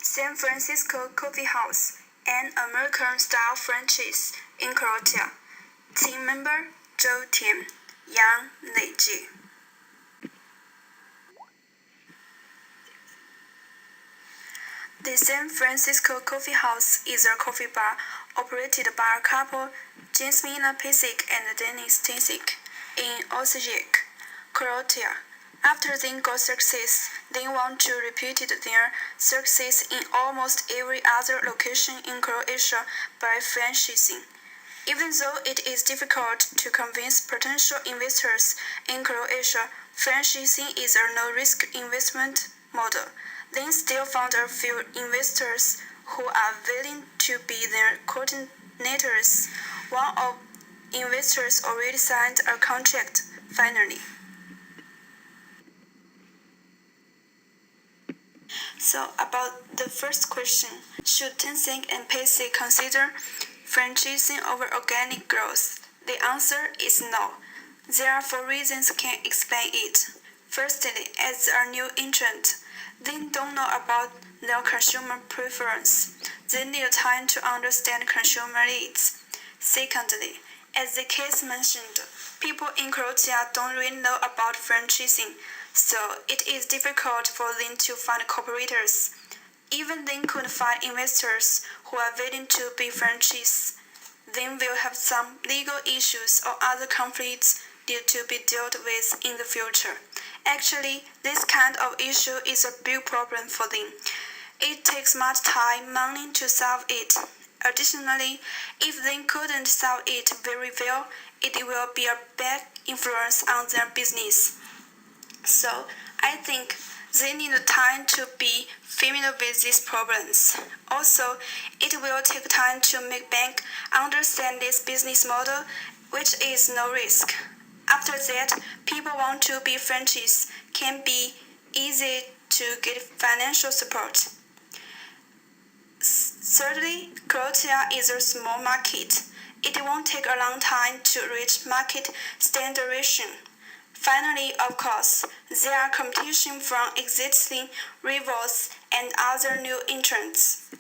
San Francisco Coffee House, an American-style franchise in Croatia. Team member Zhou Tian, Yang Leijie. The San Francisco Coffee House is a coffee bar operated by a couple, Jasmina Pesic and Denis Tisic, in Osijek, Croatia. After they got success, they want to repeat their success in almost every other location in Croatia by franchising. Even though it is difficult to convince potential investors in Croatia, franchising is a no-risk investment model. They still found a few investors who are willing to be their coordinators. One of investors already signed a contract, finally. So about the first question, should Tencent and Payce consider franchising over organic growth? The answer is no. There are 4 reasons can explain it. Firstly, as a new entrant, they don't know about their consumer preference. They need time to understand consumer needs. Secondly, as the case mentioned, people in Croatia don't really know about franchising, so it is difficult for them to find cooperators. Even they could find investors who are willing to be franchise, they will have some legal issues or other conflicts due to be dealt with in the future. Actually, this kind of issue is a big problem for them. It takes much time, money to solve it. Additionally, if they couldn't solve it very well, it will be a bad influence on their business. So, I think they need time to be familiar with these problems. Also, it will take time to make banks understand this business model, which is no risk. After that, people want to be franchise can be easy to get financial support. Thirdly, Croatia is a small market. It won't take a long time to reach market standardization. Finally, of course, there are competition from existing rivals and other new entrants.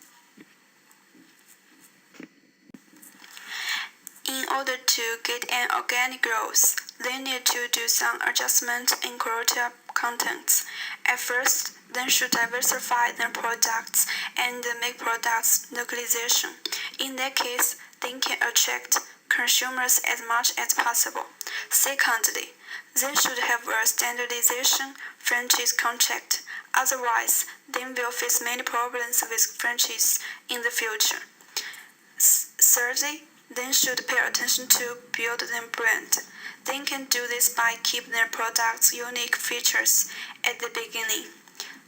In order to get an organic growth, they need to do some adjustments in Croatia contents. At first, they should diversify their products and make products localization. In that case, they can attract consumers as much as possible. Secondly, they should have a standardization franchise contract. Otherwise, they will face many problems with franchise in the future. Thirdly, they should pay attention to build their brand. They can do this by keeping their products' unique features at the beginning.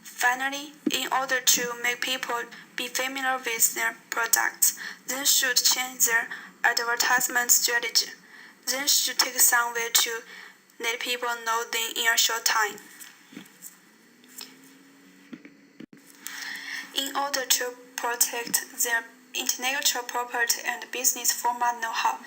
Finally, in order to make people be familiar with their products, they should change their advertisement strategy. They should take some way to let people know them in a short time. In order to protect their intellectual property and business format know-how,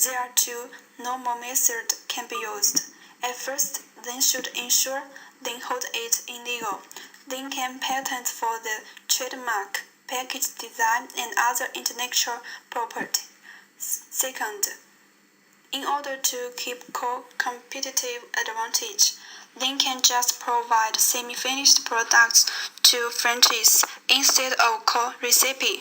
there are 2 normal methods can be used. At first, they should ensure they hold it illegal. They can patent for the trademark, package design, and other intellectual property. Second, in order to keep competitive advantage, they can just provide semi-finished products to franchisees instead of core recipe.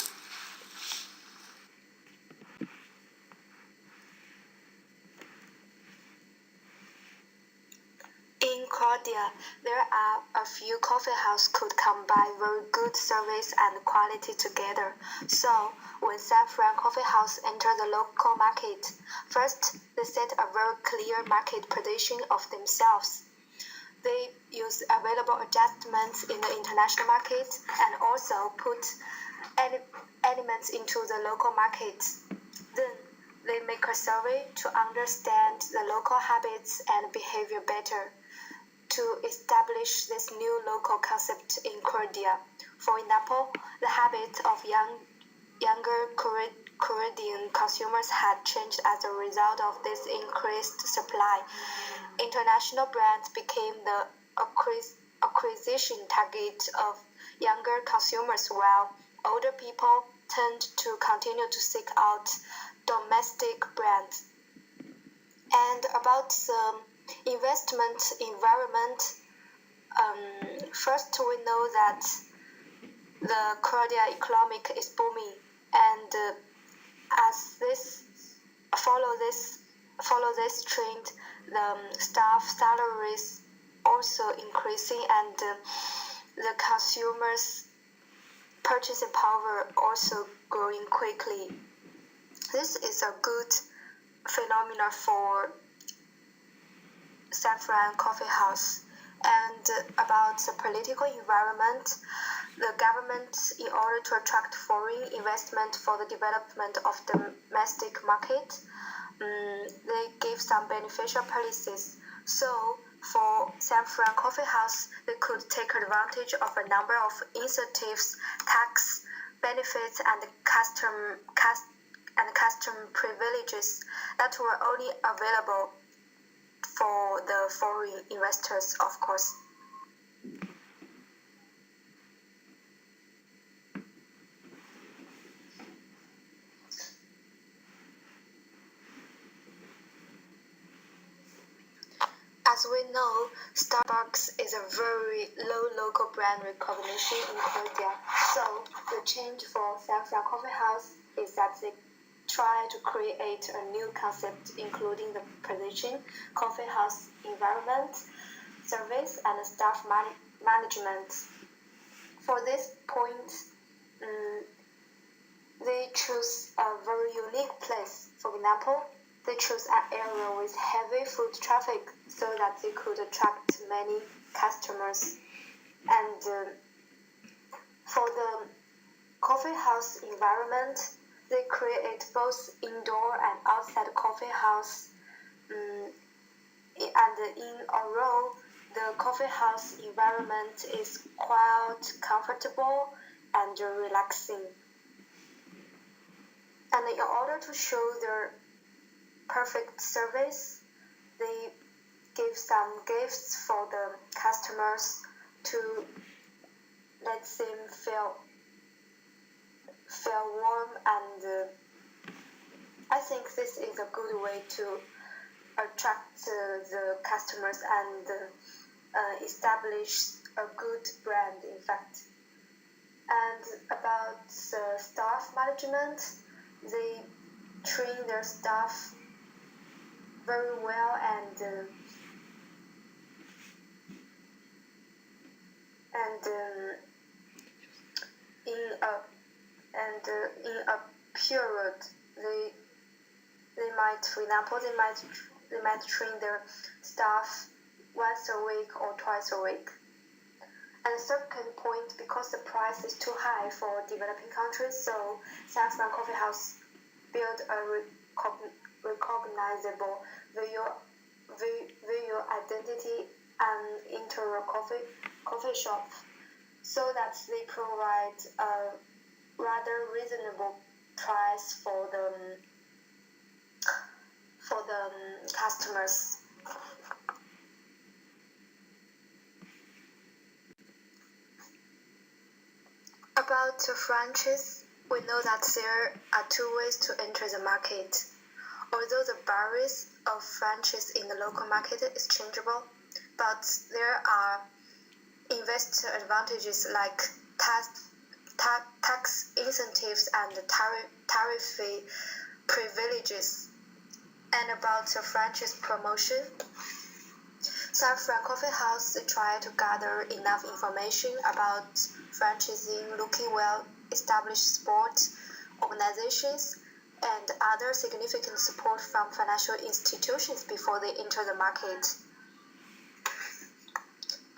In Croatia, there are a few coffee houses could combine very good service and quality together. So, when San Fran Coffee House entered the local market, first they set a very clear market position of themselves. They use available adjustments in the international market and also put elements into the local market. Then they make a survey to understand the local habits and behavior better to establish this new local concept in Croatia. For example, the habits of younger Croatian consumers had changed as a result of this increased supply. International brands became the acquisition target of younger consumers, while older people tend to continue to seek out domestic brands. And about the investment environment, first we know that the Korea economic is booming, and as this follow this trend, the staff salaries also increasing, and the consumers' purchasing power also growing quickly. This is a good phenomenon for Saffron Coffee House. And about the political environment, the government, in order to attract foreign investment for the development of the domestic market, they give some beneficial policies. So for Saffron Coffee House, they could take advantage of a number of incentives, tax benefits, and custom privileges that were only available for the foreign investors, of course. As we know, Starbucks is a very low local brand recognition in Korea. So the change for Saffron Coffee House is that they try to create a new concept, including the position, coffee house environment, service, and staff management. For this point, they choose a very unique place. For example, they chose an area with heavy foot traffic so that they could attract many customers. And for the coffee house environment, they create both indoor and outside coffee house. And in a row, the coffee house environment is quite comfortable and relaxing. And in order to show their perfect service, they give some gifts for the customers to let them feel warm, and I think this is a good way to attract the customers and establish a good brand, in fact. And about staff management, they train their staff very well, and in a period, they might, for example, they might train their staff once a week or twice a week. And the second point, because the price is too high for developing countries, so Saffron Coffee House built a recognizable visual identity and interior coffee shop, so that they provide a rather reasonable price for the customers. About the franchise, we know that there are two ways to enter the market. Although the barriers of franchise in the local market is changeable, but there are investor advantages like tax incentives and tariff privileges. And about the franchise promotion, Saffron Coffee House try to gather enough information about franchising, looking well-established sport organizations, and other significant support from financial institutions before they enter the market.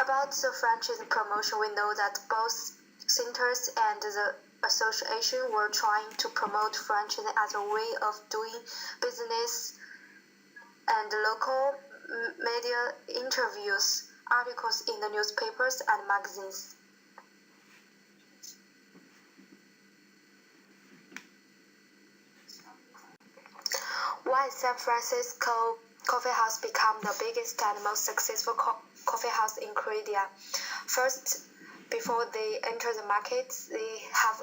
About the franchise promotion, we know that both centers and the association were trying to promote franchising as a way of doing business, and local media interviews, articles in the newspapers and magazines. Why San Francisco Coffee House become the biggest and most successful coffee house in Korea? First, before they enter the market, they have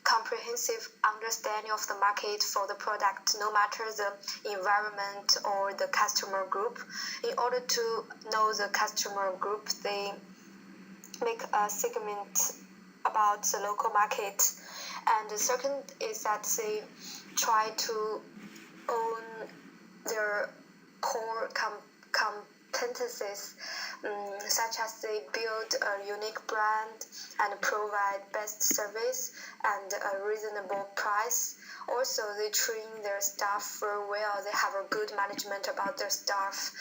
comprehensive understanding of the market for the product, no matter the environment or the customer group. In order to know the customer group, they make a segment about the local market. And the second is that they try to own their core competencies, such as they build a unique brand and provide best service and a reasonable price. Also, they train their staff very well. They have a good management about their staff,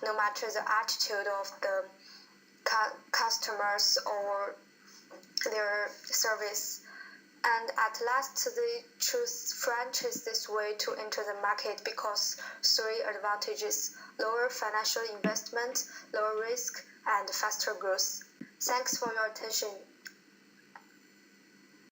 no matter the attitude of the customers or their service. And at last, they choose franchise this way to enter the market because three advantages: lower financial investment, lower risk, and faster growth. Thanks for your attention.